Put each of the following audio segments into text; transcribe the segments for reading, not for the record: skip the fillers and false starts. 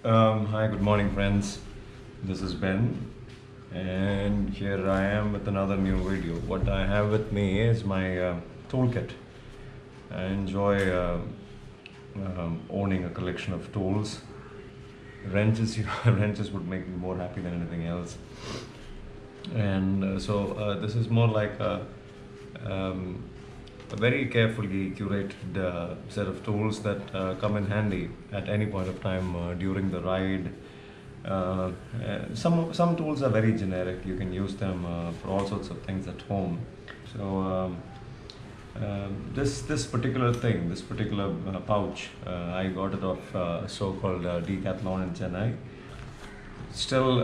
Hi, good morning, friends. This is Ben, and here I am with another new video. What I have with me is my toolkit. I enjoy owning a collection of tools. Wrenches, wrenches would make me more happy than anything else. And so this is more like a very carefully curated set of tools that come in handy at any point of time during the ride. Some tools are very generic. You can use them for all sorts of things at home. So this particular thing, this particular pouch, I got it off so-called Decathlon in Chennai. Still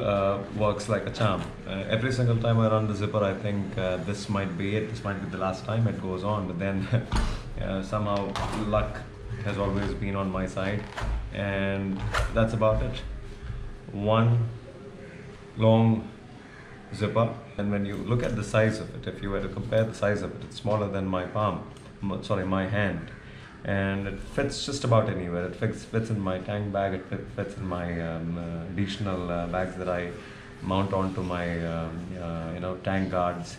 works like a charm. Every single time I run the zipper, I think this might be it. This might be the last time it goes on. But then somehow luck has always been on my side, and that's about it. One long zipper, and when you look at the size of it, if you were to compare the size of it, it's smaller than my palm. My hand. And it fits just about anywhere. It fits in my tank bag, it fits in my additional bags that I mount onto my tank guards.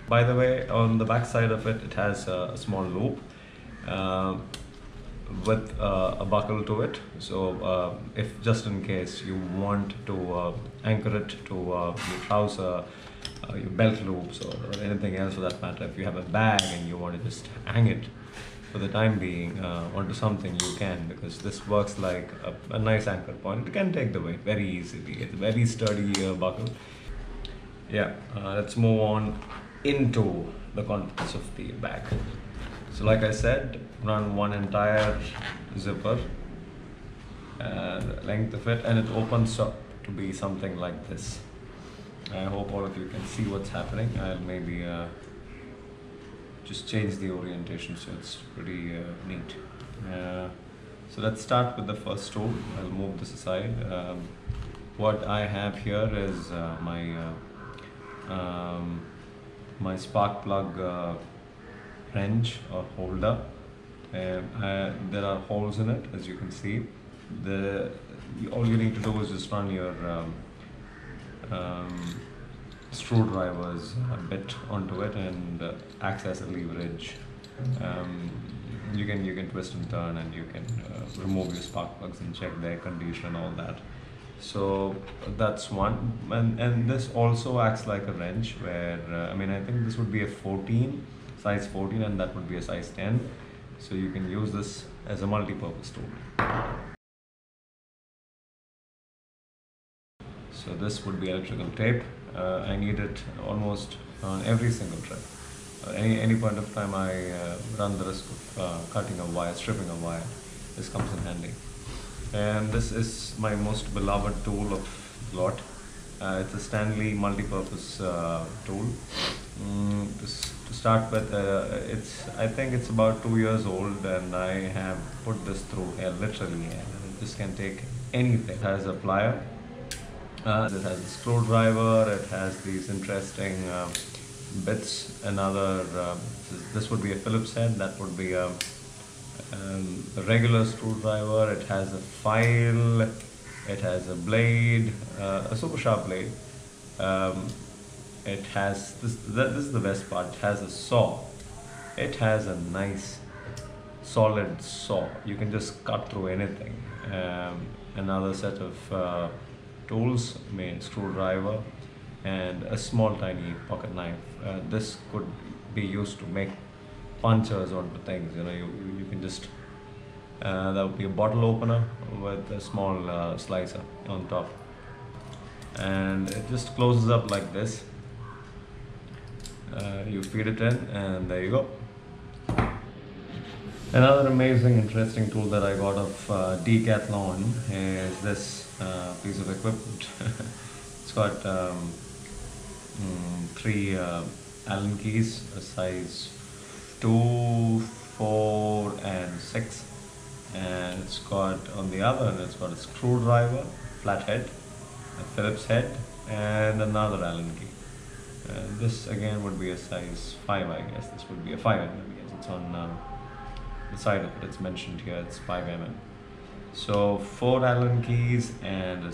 By the way, on the back side of it, it has a small loop with a buckle to it. So if just in case you want to anchor it to your trouser, your belt loops, or anything else for that matter, if you have a bag and you want to just hang it for the time being onto something, you can, because this works like a nice anchor point. It can take the weight very easily. It's a very sturdy buckle. Yeah, let's move on into the contents of the bag. So like I said, run one entire zipper, the length of it, and it opens up to be something like this. I hope all of you can see what's happening. I'll maybe just change the orientation so it's pretty neat. So let's start with the first tool. I'll move this aside. What I have here is my spark plug wrench or holder. There are holes in it, as you can see. All you need to do is just run your screwdrivers bit onto it and access a leverage. You can twist and turn, and you can remove your spark plugs and check their condition and all that. So that's one, and this also acts like a wrench, where I think this would be a size 14, and that would be a size 10. So you can use this as a multi-purpose tool. So this would be electrical tape. I need it almost on every single trip. Any point of time I run the risk of cutting a wire, stripping a wire, this comes in handy. And this is my most beloved tool of the lot. It's a Stanley multi-purpose tool. To start with, I think it's about 2 years old, and I have put this through hell, literally hell. This can take anything. It has a plier. It has a screwdriver. It has these interesting bits. This would be a Phillips head. That would be a regular screwdriver. It has a file. It has a blade, a super sharp blade. It has this is the best part. It has a saw. It has a nice solid saw. You can just cut through anything. Another set of tools, screwdriver, and a small tiny pocket knife. This could be used to make punctures onto things. You can just that would be a bottle opener with a small slicer on top, and it just closes up like this. You feed it in, and there you go. Another amazing, interesting tool that I got of Decathlon is this piece of equipment. It's got 3 Allen keys, a size 2, 4, and 6. And it's got, on the other end, it's got a screwdriver, flathead, a Phillips head, and another Allen key. This again would be a size 5, I guess. This would be a 5 mm. It's on the side of it. It's mentioned here. It's 5 mm. So 4 Allen keys and a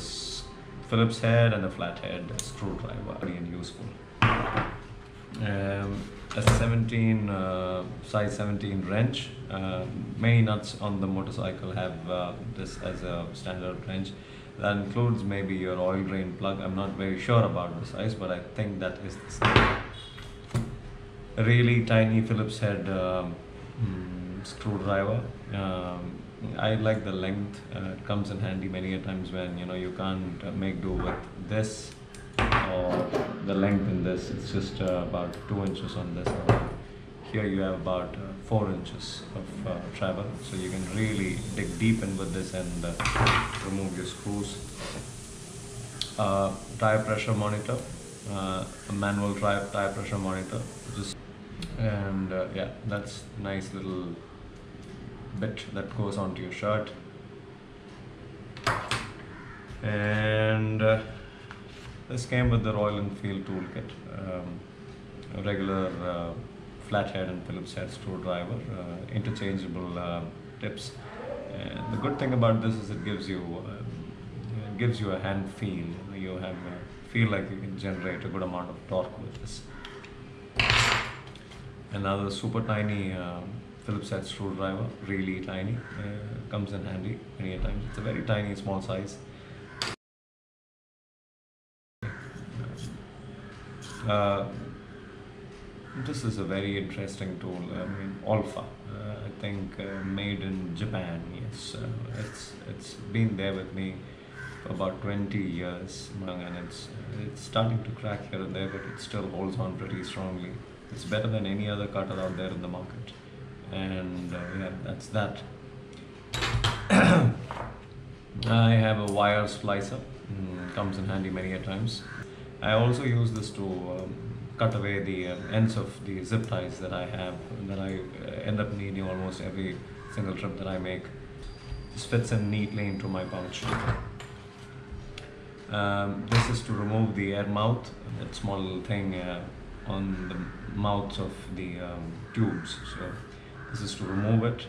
Phillips head and a flathead screwdriver, and useful. A 17 size 17 wrench. Many nuts on the motorcycle have this as a standard wrench. That includes maybe your oil drain plug. I'm not very sure about the size, but I think that is the size. A really tiny Phillips head screwdriver. I like the length. It comes in handy many a times when you can't make do with this or the length in this. It's just about 2 inches on this. Here you have about 4 inches of travel, so you can really dig deep in with this and remove your screws. Tire pressure monitor, a manual tire pressure monitor, and yeah, that's nice little bit that goes onto your shirt. And this came with the Royal Enfield toolkit, a regular flathead and Phillips head screwdriver, interchangeable tips. And the good thing about this is it gives you a hand feel. You have feel like you can generate a good amount of torque with this. Another super tiny Phillips head screwdriver, really tiny, comes in handy many times. It's a very tiny, small size. This is a very interesting tool. I mean, Alpha. I think made in Japan. Yes, it's been there with me for about 20 years, and it's starting to crack here and there, but it still holds on pretty strongly. It's better than any other cutter out there in the market, and yeah, that's that. I have a wire splicer. Comes in handy many a times. I also use this to cut away the ends of the zip ties that I have, that I end up needing almost every single trip that I make. This fits in neatly into my pouch. This is to remove the air mouth, that small little thing on the mouths of the tubes. So this is to remove it,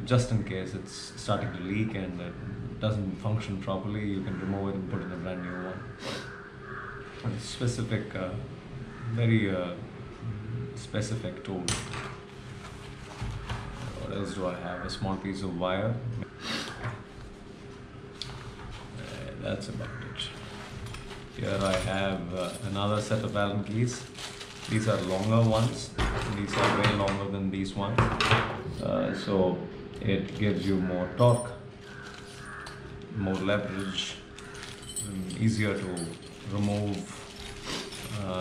just in case it's starting to leak and it doesn't function properly. You can remove it and put in a brand new one. A specific, very specific tool. What else do I have? A small piece of wire. That's about it. Here I have another set of Allen keys. These are longer ones. These are way longer than these ones. So it gives you more torque, more leverage, easier to remove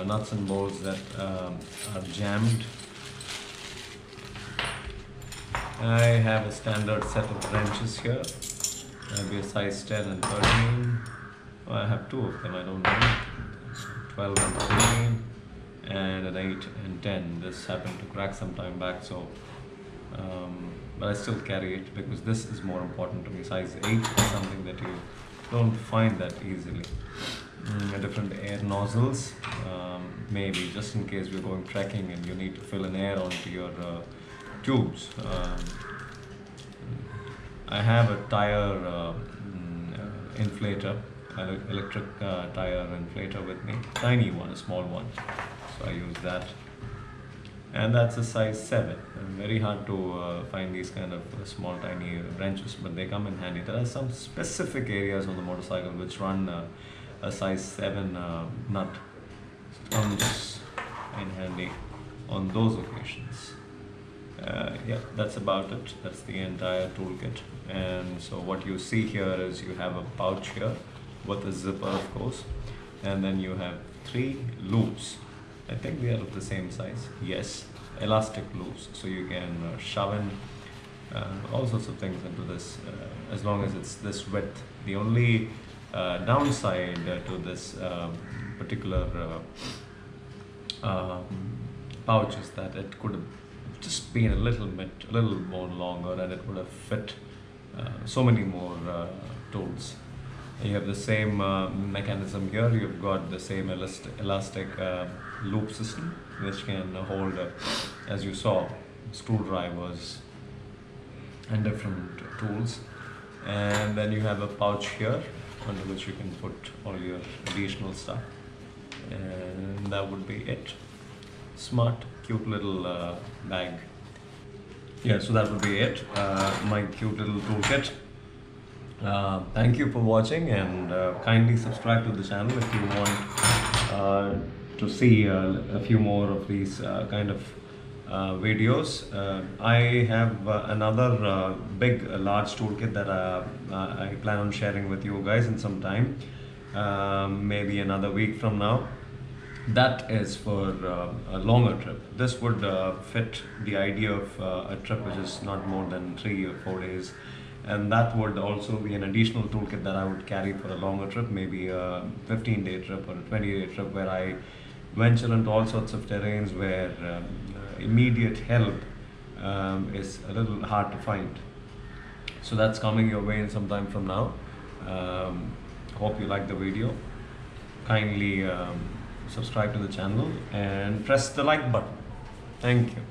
nuts and bolts that are jammed. I have a standard set of wrenches here. Maybe a size 10 and 13. Oh, I have 2 of them, I don't know. 12 and 13 and an 8 and 10. This happened to crack some time back, so but I still carry it because this is more important to me. Size 8 is something that you don't find that easily. Different air nozzles, maybe just in case we're going trekking and you need to fill in air onto your tubes. I have a tire inflator, electric tire inflator with me. Tiny one, a small one. So I use that. And that's a size 7. Very hard to find these kind of small tiny wrenches, but they come in handy. There are some specific areas on the motorcycle which run a size 7 nut. It comes in handy on those occasions. Yeah, that's about it. That's the entire toolkit. And so what you see here is you have a pouch here with a zipper, of course, and then you have 3 loops. I think they are of the same size. Yes, elastic loops, so you can shove in all sorts of things into this as long as it's this width. The only downside to this particular pouch is that it could have just been a little more longer, and it would have fit so many more tools. You have the same mechanism here. You've got the same elastic loop system, which can hold, as you saw, screwdrivers and different tools. And then you have a pouch here under which you can put all your additional stuff, and that would be it. Smart, cute little bag. Yeah, so that would be it. My cute little toolkit. Thank you for watching, and kindly subscribe to the channel if you want to see a few more of these kind of videos. I have another large toolkit that I plan on sharing with you guys in some time, maybe another week from now. That is for a longer trip. This would fit the idea of a trip which is not more than 3 or 4 days, and that would also be an additional toolkit that I would carry for a longer trip, maybe a 15-day trip or a 20-day trip, where I venture into all sorts of terrains where immediate help is a little hard to find. So that's coming your way in some time from now. Hope you like the video. Kindly subscribe to the channel and press the like button. Thank you.